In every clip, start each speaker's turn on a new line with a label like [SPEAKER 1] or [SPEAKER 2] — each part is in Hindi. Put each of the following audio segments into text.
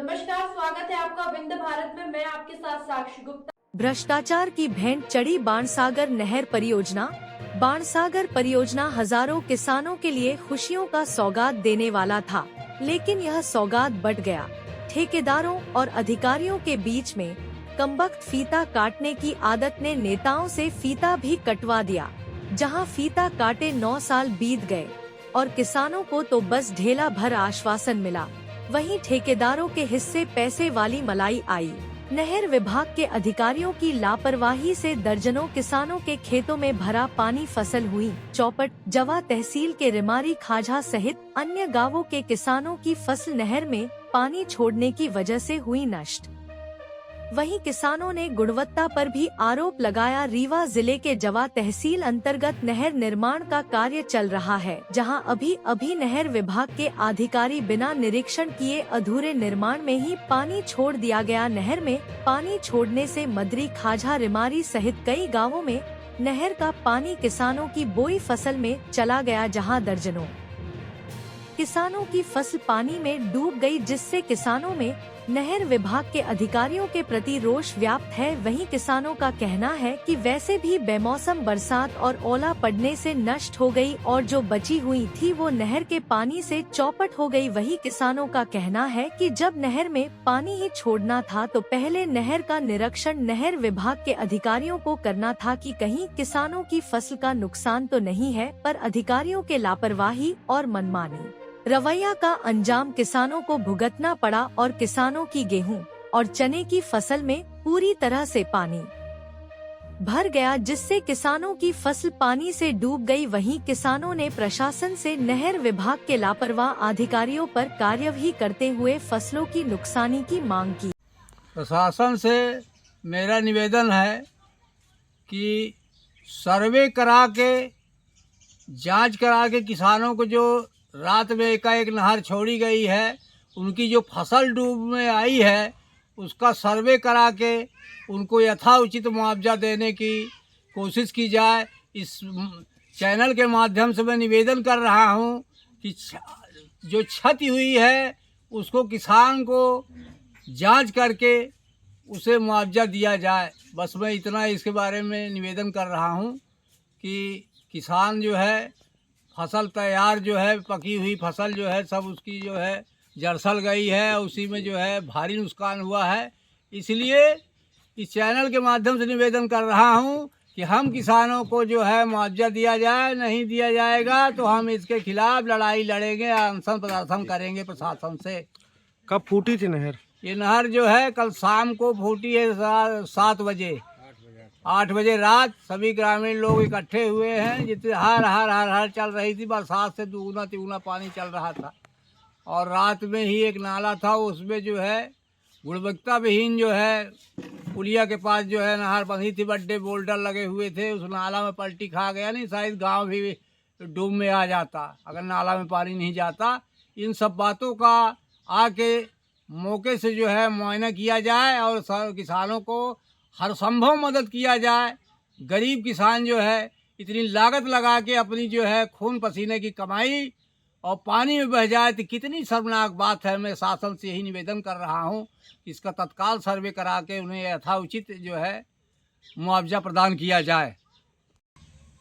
[SPEAKER 1] नमस्कार, स्वागत है आपका विंध्य भारत में। मैं आपके साथ साक्षी गुप्ता।
[SPEAKER 2] भ्रष्टाचार की भेंट चढ़ी बाणसागर नहर परियोजना। बाणसागर परियोजना हजारों किसानों के लिए खुशियों का सौगात देने वाला था, लेकिन यह सौगात बट गया। ठेकेदारों और अधिकारियों के बीच में कमबख्त फीता काटने की आदत ने नेताओं से फीता भी कटवा दिया। जहां फीता काटे 9 साल बीत गए और किसानों को तो बस ढेला भर आश्वासन मिला, वहीं ठेकेदारों के हिस्से पैसे वाली मलाई आई। नहर विभाग के अधिकारियों की लापरवाही से दर्जनों किसानों के खेतों में भरा पानी फसल हुई चौपट। जवा तहसील के रिमारी खाझा सहित अन्य गांवों के किसानों की फसल नहर में पानी छोड़ने की वजह से हुई नष्ट। वहीं किसानों ने गुणवत्ता पर भी आरोप लगाया। रीवा जिले के जवा तहसील अंतर्गत नहर निर्माण का कार्य चल रहा है, जहां अभी नहर विभाग के अधिकारी बिना निरीक्षण किए अधूरे निर्माण में ही पानी छोड़ दिया गया। नहर में पानी छोड़ने से मदरी खाझा रिमारी सहित कई गाँवों में नहर का पानी किसानों की बोई फसल में चला गया, जहाँ दर्जनों किसानों की फसल पानी में डूब गई, जिससे किसानों में नहर विभाग के अधिकारियों के प्रति रोष व्याप्त है। वहीं किसानों का कहना है कि वैसे भी बेमौसम बरसात और ओला पड़ने से नष्ट हो गई और जो बची हुई थी वो नहर के पानी से चौपट हो गई। वहीं किसानों का कहना है कि जब नहर में पानी ही छोड़ना था तो पहले नहर का निरीक्षण नहर विभाग के अधिकारियों को करना था कि कहीं किसानों की फसल का नुकसान तो नहीं है, पर अधिकारियों के लापरवाही और मनमानी रवैया का अंजाम किसानों को भुगतना पड़ा और किसानों की गेहूं और चने की फसल में पूरी तरह से पानी भर गया, जिससे किसानों की फसल पानी से डूब गई। वहीं किसानों ने प्रशासन से नहर विभाग के लापरवाह अधिकारियों पर कार्यवाही करते हुए फसलों की नुकसानी की मांग की।
[SPEAKER 3] प्रशासन से मेरा निवेदन है कि सर्वे करा के जांच करा के किसानों को जो रात में एकाएक नहर छोड़ी गई है, उनकी जो फसल डूब में आई है, उसका सर्वे करा के उनको यथाउचित मुआवजा देने की कोशिश की जाए। इस चैनल के माध्यम से मैं निवेदन कर रहा हूं कि जो क्षति हुई है उसको किसान को जांच करके उसे मुआवजा दिया जाए। बस मैं इतना इसके बारे में निवेदन कर रहा हूं कि किसान जो है फसल तैयार जो है पकी हुई फसल जो है सब उसकी जो है जरसल गई है, उसी में जो है भारी नुकसान हुआ है। इसलिए इस चैनल के माध्यम से निवेदन कर रहा हूं कि हम किसानों को जो है मुआवजा दिया जाए। नहीं दिया जाएगा तो हम इसके खिलाफ लड़ाई लड़ेंगे, अनशन प्रदर्शन करेंगे प्रशासन से।
[SPEAKER 4] कब फूटी थी नहर? ये
[SPEAKER 3] नहर जो है कल शाम को फूटी है 7 बजे, 8 बजे रात। सभी ग्रामीण लोग इकट्ठे हुए हैं, जितने हर चल रही थी। बरसात से दुगुना तिगुना पानी चल रहा था और रात में ही एक नाला था, उसमें जो है गुणवत्ता विहीन जो है पुलिया के पास जो है नहर बंधी थी, बड़े बोल्डर लगे हुए थे, उस नाला में पलटी खा गया। नहीं शायद गांव भी डूब में आ जाता अगर नाला में पानी नहीं जाता। इन सब बातों का आके मौके से जो है मुआयना किया जाए और किसानों को हर संभव मदद किया जाए। गरीब किसान जो है इतनी लागत लगा के अपनी जो है खून पसीने की कमाई और पानी में बह जाए तो कितनी शर्मनाक बात है। मैं शासन से यही निवेदन कर रहा हूं कि इसका तत्काल सर्वे करा के उन्हें यथाउचित जो है मुआवजा प्रदान किया जाए।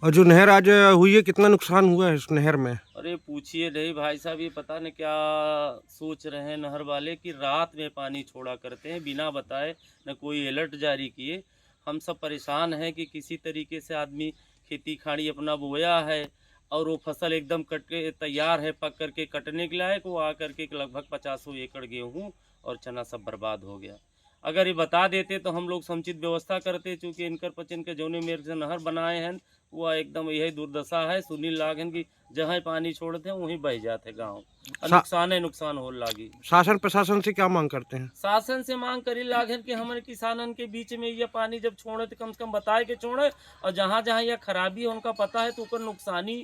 [SPEAKER 4] और जो नहर आज हुई है, कितना नुकसान हुआ है इस नहर में?
[SPEAKER 5] अरे पूछिए नहीं भाई साहब, ये पता नहीं क्या सोच रहे हैं नहर वाले कि रात में पानी छोड़ा करते हैं बिना बताए, न कोई अलर्ट जारी किए। हम सब परेशान हैं कि किसी तरीके से आदमी खेती खाड़ी अपना बोया है और वो फसल एकदम कट के तैयार है, पक करके कटने के लायक, वो आकर के लगभग 50 एकड़ गेहूँ और चना सब बर्बाद हो गया। अगर ये बता देते तो हम लोग समुचित व्यवस्था करते, चूँकि इनकर पचन के जौने मेरे से नहर बनाए हैं वो एकदम यही दुर्दशा है। सुनील लागन की जहाँ पानी छोड़ते हैं वहीं बह जाते गांव, नुकसान हो लागी।
[SPEAKER 4] शासन प्रशासन से क्या मांग करते हैं?
[SPEAKER 5] शासन से मांग करी लागन कि हमारे किसानन के बीच में ये पानी जब छोड़े तो कम से कम बताए के छोड़े, और जहाँ जहाँ यह खराबी उनका पता है तो उकर नुकसानी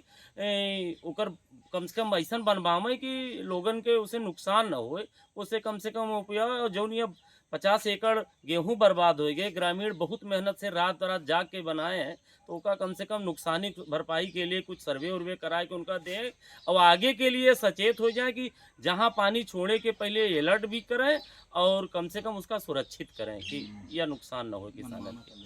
[SPEAKER 5] उकर कम से कम ऐसा बनवावे कि लोगन के उसे नुकसान न हो, उसे कम उपयोग। और जौन ये 50 एकड़ गेहूं बर्बाद हो गए। ग्रामीण बहुत मेहनत से रात रात जाग के बनाए हैं, तो उनका कम से कम नुकसानी भरपाई के लिए कुछ सर्वे उर्वे कराए के उनका दें और आगे के लिए सचेत हो जाए कि जहां पानी छोड़े के पहले अलर्ट भी करें और कम से कम उसका सुरक्षित करें कि यह नुकसान न हो किसानों के।